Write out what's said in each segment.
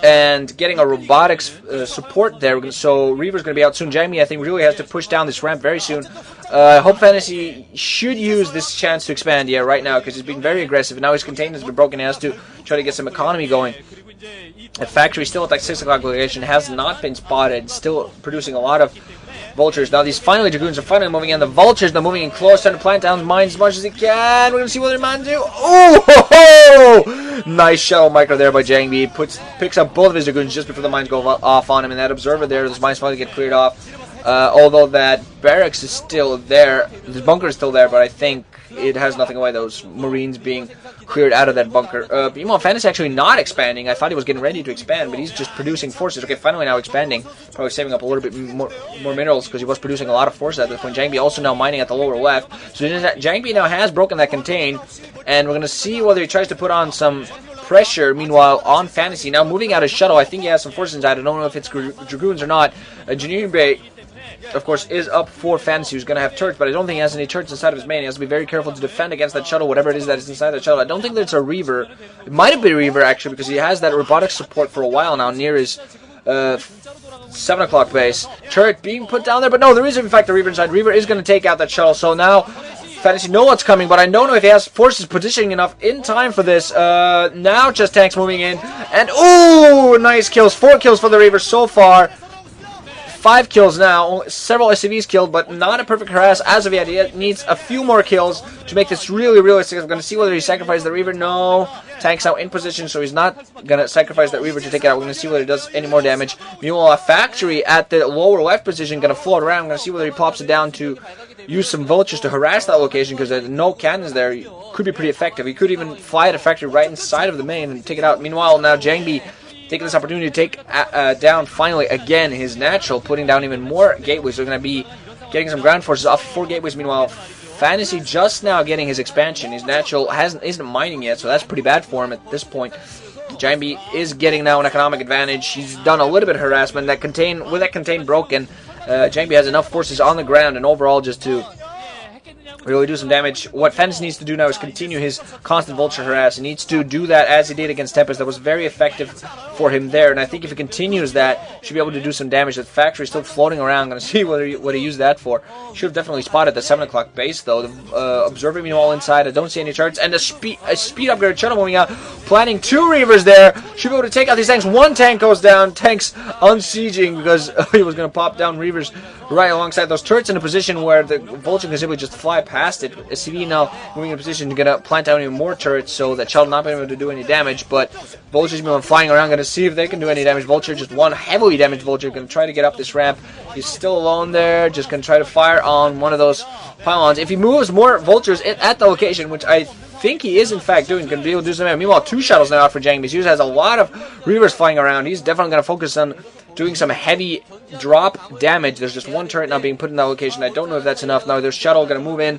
and getting a robotics support there. So Reaver's going to be out soon. JangBi, I think, really has to push down this ramp very soon. Hope Fantasy should use this chance to expand, right now, because he's been very aggressive. Now his containment has been broken. He has to try to get some economy going. The factory still at like 6 o'clock location has not been spotted. Still producing a lot of vultures. Now these Dragoons are finally moving in. The vultures, they're moving in close, trying to plant down mines as much as they can. We're going to see what their mines do. Oh! Nice shuttle micro there by JangBi. Picks up both of his Dragoons just before the mines go off on him. And that observer there, those mines finally get cleared off. Although that barracks is still there. The bunker is still there, but I think it has nothing away, those Marines being cleared out of that bunker. Meanwhile, Fantasy actually not expanding. I thought he was getting ready to expand, but he's just producing forces. Okay, finally now expanding. Probably saving up a little bit more minerals because he was producing a lot of forces at this point. JangBi also now mining at the lower left. So JangBi now has broken that contain, and we're going to see whether he tries to put on some pressure. Meanwhile, on Fantasy, now moving out his shuttle. I think he has some forces inside. I don't know if it's Dragoons or not. JangBi, of course, is up for Fantasy, who's going to have turrets, but I don't think he has any turrets inside of his main. He has to be very careful to defend against that shuttle, whatever it is that is inside that shuttle. I don't think that it's a Reaver. It might have been a Reaver, actually, because he has that robotic support for a while now near his 7 o'clock base. Turret being put down there, but no, there is in fact a Reaver inside. Reaver is going to take out that shuttle, so now Fantasy know what's coming, but I don't know if he has forces positioning enough in time for this. Now just tanks moving in, and ooh, nice kills. 4 kills for the Reaver so far. 5 kills now, several SCVs killed, but not a perfect harass as of yet. He needs a few more kills to make this really realistic. I'm going to see whether he sacrifices the Reaver. No. Tank's now in position, so he's not going to sacrifice that Reaver to take it out. We're going to see whether he does any more damage. Meanwhile, a factory at the lower left position going to float around. I'm going to see whether he plops it down to use some vultures to harass that location, because there's no cannons there. Could be pretty effective. He could even fly the factory right inside of the main and take it out. Meanwhile, now JangBi taking this opportunity to take down finally again his natural, putting down even more gateways. They're going to be getting some ground forces off 4 gateways. Meanwhile, Fantasy just now getting his expansion. His natural isn't mining yet, so that's pretty bad for him at this point. JangBi is getting now an economic advantage. He's done a little bit of harassment. With that contain broken, JangBi has enough forces on the ground and overall just to really do some damage. What Fantasy needs to do now is continue his constant vulture harass. He needs to do that as he did against Tempest. That was very effective for him there, and I think if he continues that, he should be able to do some damage. The factory is still floating around. I'm going to see what he used that for. Should have definitely spotted the 7 o'clock base, though. Observing me all inside. I don't see any charts. And a speed upgrade shuttle moving out. Planting 2 Reavers there. Should be able to take out these tanks. 1 tank goes down. Tanks unsieging because he was going to pop down Reavers right alongside those turrets in a position where the vulture can simply just fly past it. SCV now moving in a position to plant down even more turrets so that shuttle not be able to do any damage, but vulture's been flying around, going to see if they can do any damage. Vulture, just one heavily damaged vulture, going to try to get up this ramp. He's still alone there, just going to try to fire on one of those pylons. If he moves more vultures at the location, which I think he is in fact doing, going to be able to do some damage. Meanwhile, 2 shuttles now out for JangBi. He has a lot of Reavers flying around. He's definitely going to focus on doing some heavy drop damage. There's just 1 turret now being put in that location. I don't know if that's enough. Now there's shuttle going to move in.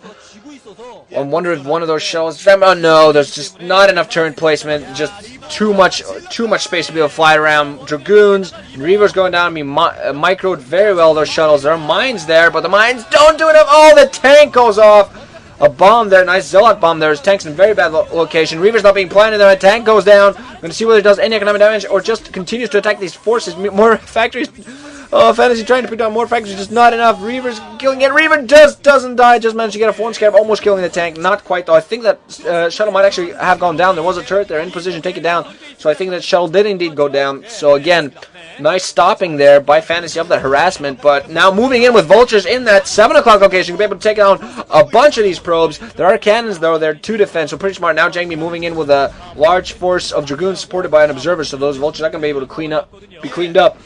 I wonder if one of those shells. Oh no, there's just not enough turret placement. Just too much space to be able to fly around. Dragoons and Reavers going down. Microed very well those shuttles. There are mines there, but the mines don't do enough. Oh, the tank goes off. A bomb there, nice Zealot bomb there. His tank's in very bad location. Reaver's not being planted there. A tank goes down. Going to see whether it does any economic damage or just continues to attack these forces. More factories. Oh, Fantasy trying to put down more factories, just not enough. Reaver's killing it. Reaver just doesn't die. Just managed to get a 4 scarab, almost killing the tank. Not quite though. I think that shuttle might actually have gone down. There was a turret there in position to take it down. So I think that shuttle did indeed go down. So again, nice stopping there by Fantasy of that harassment. But now moving in with vultures in that 7 o'clock location. You'll be able to take down a bunch of these probes. There are cannons though. They're to defense. So pretty smart. Now JangBi moving in with a large force of Dragoons supported by an observer. So those vultures are going to be able to be cleaned up.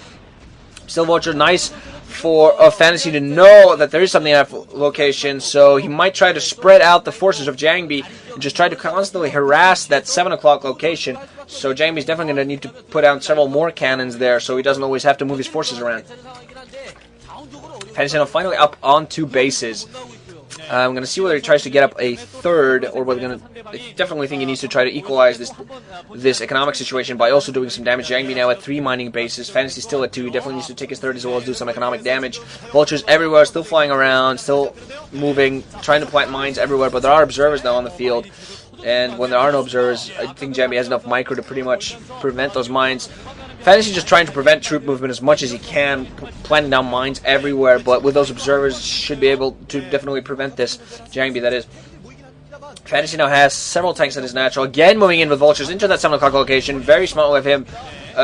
Still vulture, nice for Fantasy to know that there is something at that location, so he might try to spread out the forces of JangBi and just try to constantly harass that 7 o'clock location. So JangBi's definitely going to need to put down several more cannons there so he doesn't always have to move his forces around. Fantasy now finally up on 2 bases. I'm going to see whether he tries to get up a 3rd, or whether I definitely think he needs to try to equalize this economic situation by also doing some damage. JangBi now at 3 mining bases. Fantasy still at 2. He definitely needs to take his 3rd as well as do some economic damage. Vultures everywhere, still flying around, still moving, trying to plant mines everywhere, but there are observers now on the field. And when there are no observers, I think JangBi has enough micro to pretty much prevent those mines. Fantasy just trying to prevent troop movement as much as he can, planting down mines everywhere, but with those observers, should be able to definitely prevent this. JangBi, that is. Fantasy now has several tanks in his natural. Again, moving in with vultures into that 7 o'clock location. Very smart with him.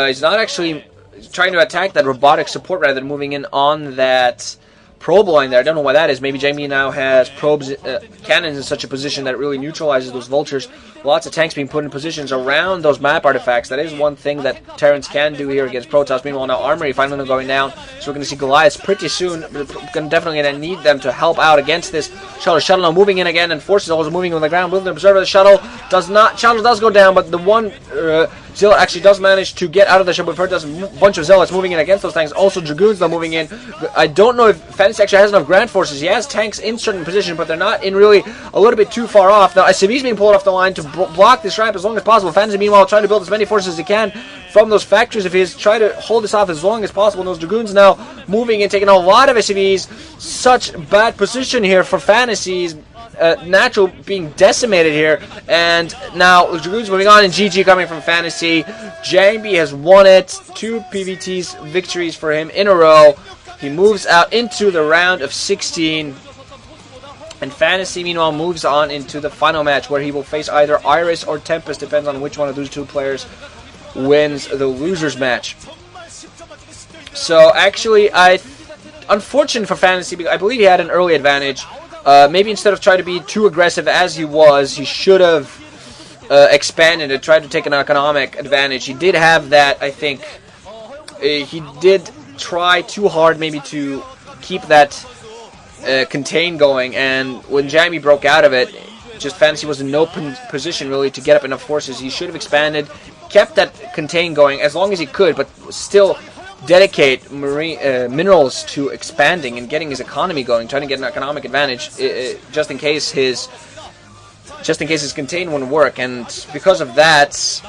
He's not actually trying to attack that robotic support rather than moving in on that probe line there. I don't know why that is. Maybe JangBi now has probes, cannons in such a position that it really neutralizes those vultures. Lots of tanks being put in positions around those map artifacts. That is one thing that Terrans can do here against Protoss. Meanwhile, now Armory finally going down. So we're going to see Goliaths pretty soon. We're definitely going to need them to help out against this shuttle. Shuttle now moving in again, and Forces also moving on the ground. With the observer, the shuttle does go down, but the one Zealot actually does manage to get out of the ship. We've heard there's a bunch of Zealots moving in against those tanks. Also, Dragoons now moving in. I don't know if Fantasy actually has enough ground forces. He has tanks in certain positions, but they're not in really a little bit too far off. Now, SCV's being pulled off the line to block this ramp as long as possible. Fantasy, meanwhile, trying to build as many forces as he can from those factories. If he's trying to hold this off as long as possible, and those Dragoons now moving and taking a lot of SCVs. Such bad position here for Fantasy's. Natural being decimated here, and now the Dragoons moving on, and GG coming from Fantasy. JangBi has won it. 2 PVTs victories for him in a row. He moves out into the round of 16, and Fantasy meanwhile moves on into the final match where he will face either Iris or Tempest, depends on which one of those 2 players wins the losers match. So actually, unfortunate for Fantasy, because I believe he had an early advantage. Maybe instead of trying to be too aggressive as he was, he should have expanded and tried to take an economic advantage. He did have that, I think. He did try too hard maybe to keep that contain going, and when JangBi broke out of it, just Fantasy was in no position really to get up enough forces. He should have expanded, kept that contain going as long as he could, but still dedicate minerals to expanding and getting his economy going, trying to get an economic advantage, just in case his contain wouldn't work. And because of that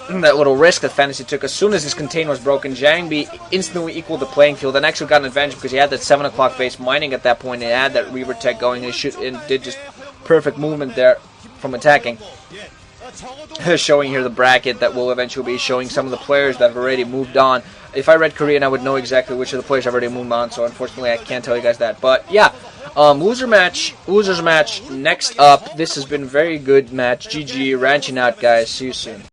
little risk that Fantasy took, as soon as his contain was broken, JangBi instantly equaled the playing field and actually got an advantage because he had that 7 o'clock base mining at that point and had that Reaver tech going, and did just perfect movement there from attacking. Showing here the bracket that will eventually be showing some of the players that have already moved on. If I read Korean, I would know exactly which of the players have already moved on, so unfortunately I can't tell you guys that. But yeah, losers match next up. This has been a very good match. GG, ranching out, guys. See you soon.